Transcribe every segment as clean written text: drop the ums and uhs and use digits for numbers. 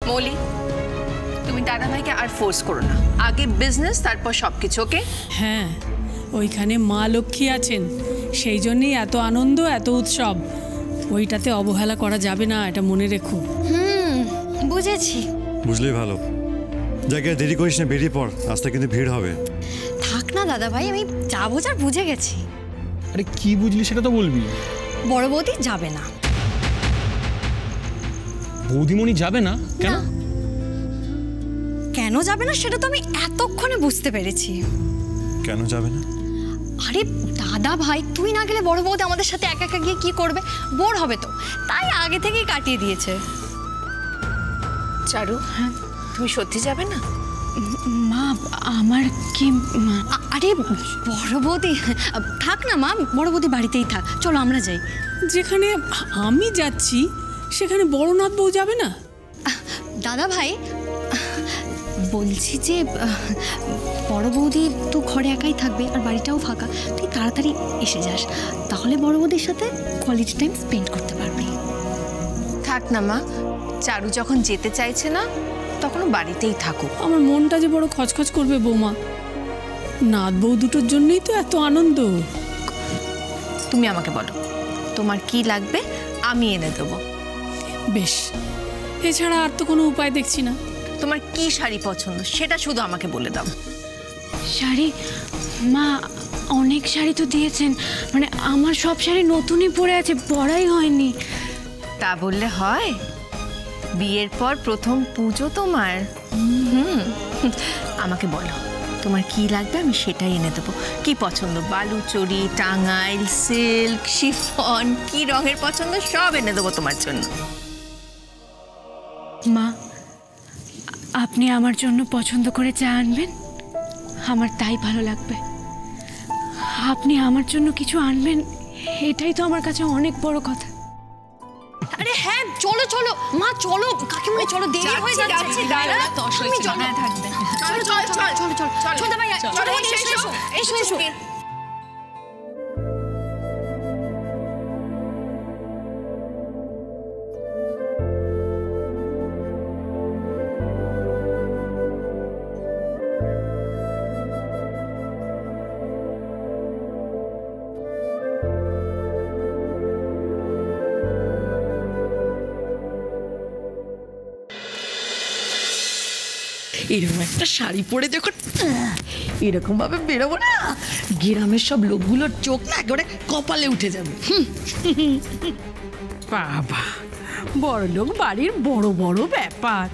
মৌলি, তুমি দাদা ভাইকে আর ফোর্স করো না, আগে বিজনেস তারপর সবকিছু। ওকে? হ্যাঁ, ওইখানে মা লক্ষ্মী আছেন, সেই জন্যই এত আনন্দ, এত উৎসব। ওইটাতে অবহেলা করা যাবে না, এটা মনে রেখো। বুঝেছি। বুঝলেই ভালো। জায়গায় দেরি করিস না, বেরিয়ে পড়, রাস্তায় কিন্তু ভিড় হবে। থাক না দাদা ভাই, আমি যা বোঝার বুঝে গেছি। আরে কি বুঝলি সেটা তো বলবি। বড় বৌদি যাবে না। বৌদিমণি যাবে না? কেন? কেন যাবে না সেটা তো আমি এতক্ষণে বুঝতে পেরেছি। কেন যাবে না? আরে দাদা ভাই, তুই না গেলে বড় বৌদি আমাদের সাথে একা একা গিয়ে কি করবে? বোর হবে তো, তাই আগে থেকেই কাটিয়ে দিয়েছে। চারু, হ্যাঁ তুমি সত্যি যাবে না? মা আমার কি? আরে বড় বৌদি থাক না মা, বড় বৌদি বাড়িতেই থাক, চলো আমরা যাই। যেখানে আমি যাচ্ছি সেখানে বড়নাথ বউ যাবে না? দাদা ভাই বলছি যে বড় বৌদি তো ঘরে একাই থাকবে আর বাড়িটাও ফাঁকা, তুই তাড়াতাড়ি এসে যাস, তাহলে বড় বৌদির সাথে কোয়ালিটি টাইম স্পেন্ড করতে পারবি। থাক না মা, চারু যখন যেতে চাইছে না তখন বাড়িতেই থাকুক। আমার মনটা যে বড় খচখচ করবে বৌমা, নাত বউ দুটোর জন্যই তো এত আনন্দ। তুমি আমাকে বলো তোমার কি লাগবে, আমি এনে দেবো। বেশ, এছাড়া আর তো কোনো উপায় দেখছি না। তোমার কি শাড়ি পছন্দ সেটা শুধু আমাকে বলে দাও। শাড়ি? মা অনেক শাড়ি তো দিয়েছেন, মানে আমার সব শাড়ি নতুনই পরে আছে, পরাই হয়নি। তা বললে হয়? বিয়ের পর প্রথম পুজো তোমার। আমাকে বলো তোমার কি লাগবে, আমি সেটাই এনে দেবো। কি পছন্দ? বালুচরি, টাঙ্গাইল, সিল্ক, শিফন, কি রঙের পছন্দ সব এনে দেবো তোমার জন্য। মা আপনি আমার জন্য পছন্দ করে চা আনবেন, আমার তাই ভালো লাগবে। আপনি আমার জন্য কিছু আনবেন, এটাই তো আমার কাছে অনেক বড় কথা। আরে হ্যাঁ চলো চলো মা, চলো কাকিমণি, চলো দেরি হয়ে যাচ্ছে। থাকবে। চলো চলো চলো চলো চলো চলো ভাই, চলো এসো এসো এসো। এরকম একটা শাড়ি পরে যখন এরকম ভাবে বেরোবো না, গ্রামের সব লোকগুলোর চোখ না একেবারে কপালে উঠে যাবে। বাবা, বড় লোক বাড়ির বড় বড় ব্যাপার,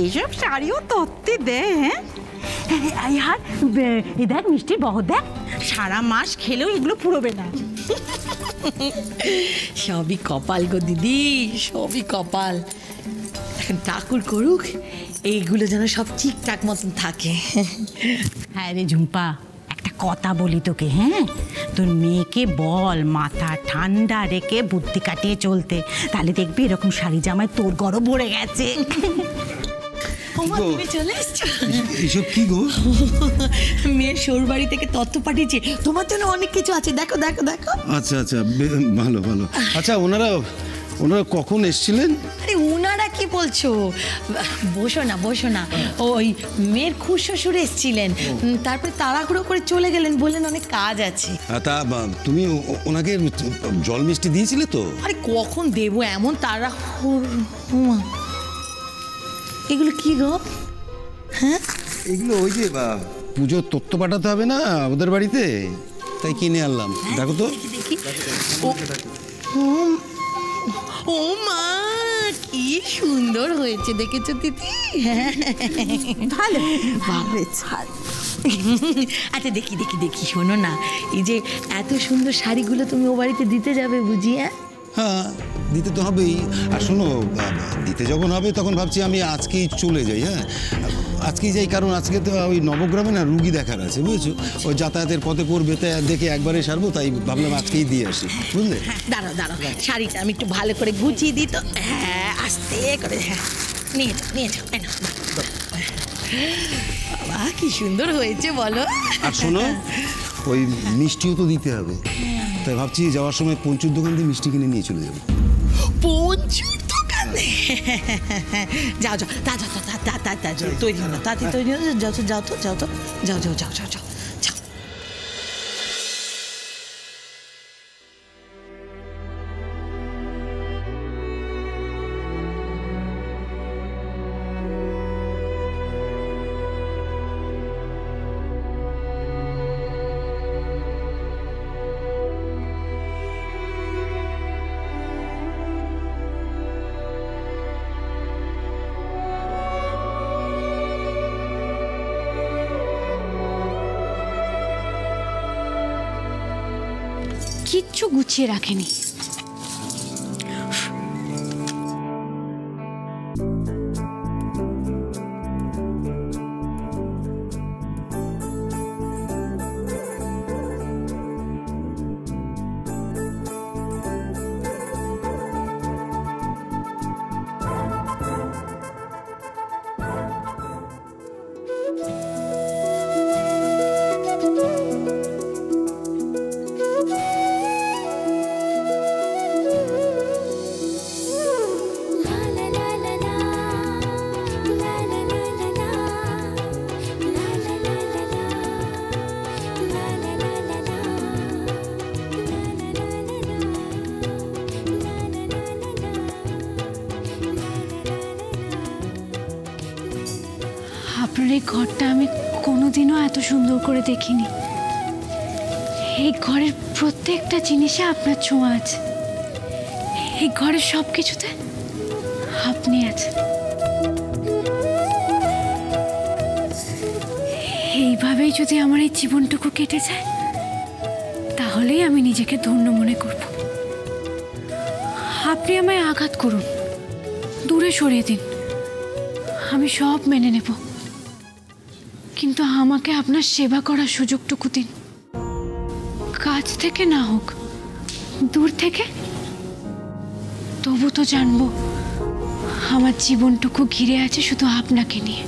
এইসব শাড়িও তত্ত্বে দেয়। হ্যাঁ দেখ মিষ্টি বহ, দেখ সারা মাস খেলেও এগুলো পুরোবে না। সবই কপাল গো দিদি, সবই কপাল। এখন ঠাকুর করুক এইগুলো যেন সব ঠিকঠাক মতন থাকে। হ্যাঁ রে ঝুম্পা, একটা কথা বলি তোকে, হ্যাঁ তোর মেয়েকে বল মাথা ঠান্ডা রেখে বুদ্ধি কাটিয়ে চলতে, তাহলে দেখবি এরকম শাড়ি জামায় তোর গরম ভরে গেছে। চলে এসছো? এইসব কি গো? মেয়ের শ্বশুর বাড়ি থেকে তথ্য পাঠিয়েছে, তোমার জন্য অনেক কিছু আছে, দেখো দেখো দেখো। আচ্ছা আচ্ছা, ভালো ভালো। আচ্ছা ওনারা কখন এসেছিলেন? আরে ওনারা কি বলছো, বসো না বসো না। ওই মেয়ের খুশ শ্বশুর এসেছিলেন, তারপরে তাড়াহুড়ো করে চলে গেলেন, বললেন অনেক কাজ আছে। তা তুমি ওনাকে জল মিষ্টি দিয়েছিলে তো? আরে কখন দেবো, এমন তাড়াহুড়ো। এগুলো কি গো? হ্যাঁ এগুলো ওই যে পুজোর তত্ত্ব পাঠাতে হবে না ওদের বাড়িতে, তাই কিনে আনলাম। দেখো তো দেখি। ও মা কি সুন্দর হয়েছে, দেখেছো দিদি? ভালো আচ্ছা দেখি দেখি দেখি, শোনো না, এই যে এত সুন্দর শাড়িগুলো তুমি ও বাড়িতে দিতে যাবে বুঝি? হ্যাঁ দিতে তো হবেই। আর শোনো, দিতে যখন হবে তখন ভাবছি আমি আজকেই চলে যাই। হ্যাঁ আজকেই যাই, কারণ আজকে তো ওই নবগ্রামে না রুগী দেখার আছে, বুঝেছো? ওই যাতায়াতের পথে পড়বে, তাই দেখে একবারে সারবো, তাই ভাবলাম আজকেই দিয়ে আসি, বুঝলে? দাঁড়াও দাঁড়াও, শাড়িটা আমি একটু ভালো করে গুছিয়ে দিই তো। হ্যাঁ আস্তে করে, হ্যাঁ নিয়ে যাও নিয়ে যাও। বাবা কি সুন্দর হয়েছে বলো। আর শোনো, ওই মিষ্টিও তো দিতে হবে, তাই ভাবছি যাওয়ার সময় পঞ্চুর দোকান দিয়ে মিষ্টি কিনে নিয়ে চলে যাবো। পঞ্চুর দোকান যাও যাও তাড়াতাড়ি তৈরি হো না, তাড়াতাড়ি তৈরি হো, যাও যাও। কিচ্ছু গুছিয়ে রাখেনি। আপনার এই ঘরটা আমি কোনোদিনও এত সুন্দর করে দেখিনি। এই ঘরের প্রত্যেকটা জিনিসে আপনার ছোঁয়া আছে। এই ঘরের সব কিছুতে আপনি আছেন। এইভাবেই যদি আমার এই জীবনটুকু কেটে যায়, তাহলেই আমি নিজেকে ধন্য মনে করব। আপনি আমায় আঘাত করুন, দূরে সরিয়ে দিন, আমি সব মেনে নেব, কিন্তু আমাকে আপনার সেবা করার সুযোগটুকু দিন। কাছ থেকে না হোক, দূর থেকে, তবু তো জানবো আমার জীবনটুকু ঘিরে আছে শুধু আপনাকে নিয়ে।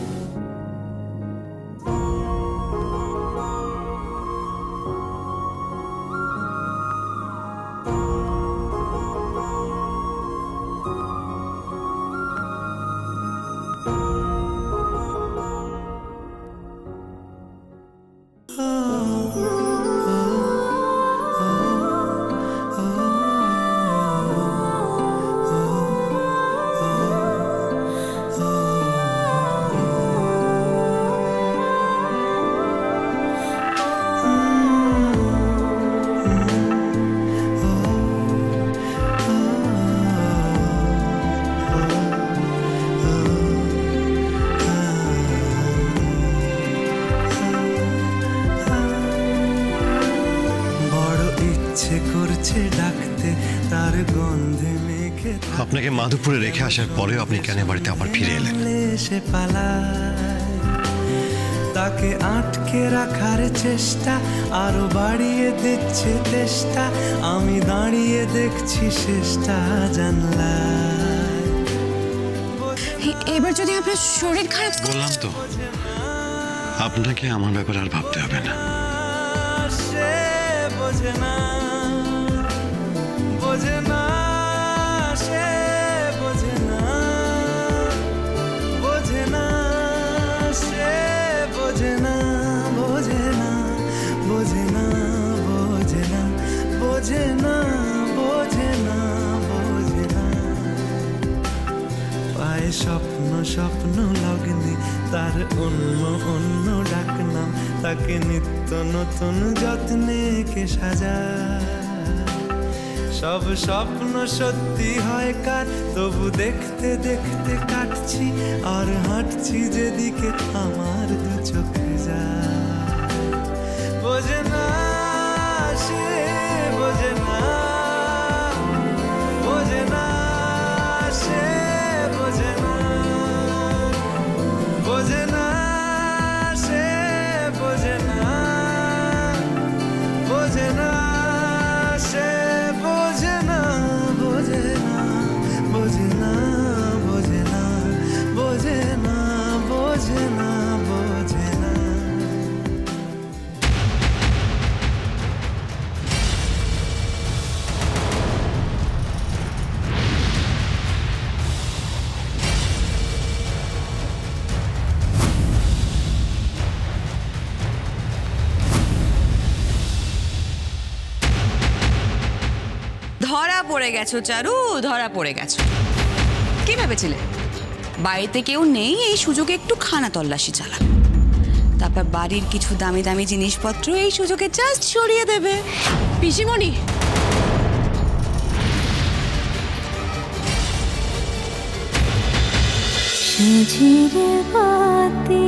আপনাকে মাধবপুরে রেখে আসার পরেও আপনি কেন বাড়িতে আবার ফিরে এলেন? তাকে আটকে রাখার চেষ্টা আরো বাড়িয়ে দিচ্ছে চেষ্টা, আমি দাঁড়িয়ে দেখছি শেষটা জানলা। এবার যদি আপনার শরীর খারাপ, বললাম তো আপনাকে আমার ব্যাপারে আর ভাবতে হবে না। সে বোঝে না, বোঝে না, সে বোঝে না, বোঝে না, সে বোঝে না, বোঝে না, বোঝে না, বোঝে না, বোঝে না, বোঝে না, বোঝে না। পায়ে স্বপ্ন স্বপ্ন লগ্নে তার অন্য অন্য ডাকনাম, তাকে নিত্য নতুন যত্নে কে সাজায়। সব স্বপ্ন সত্যি হয় কার, তবু দেখতে দেখতে কাটছি আর হাঁটছি যেদিকে আমার দু চোখ যায়। বোঝে না, সে বোঝে না, বোঝে না, সে বোঝে না, বোঝে না, সে বোঝে না, বোঝে না, সে বোঝে না, বোঝে না, বোঝে না, বোঝে না, বোঝে না, বোঝে না, বোঝে না। ধরা পড়ে গেছো চারু, ধরা পড়ে গেছো। কি ভেবেছিলে বাড়িতে কেউ নেই, এই সুযোগে একটু খানা তল্লাশি চালাবে, তারপর বাড়ির কিছু দামি দামি জিনিসপত্র এই সুযোগে জাস্ট সরিয়ে দেবে? পিসিমণি, সাঁঝের বাতি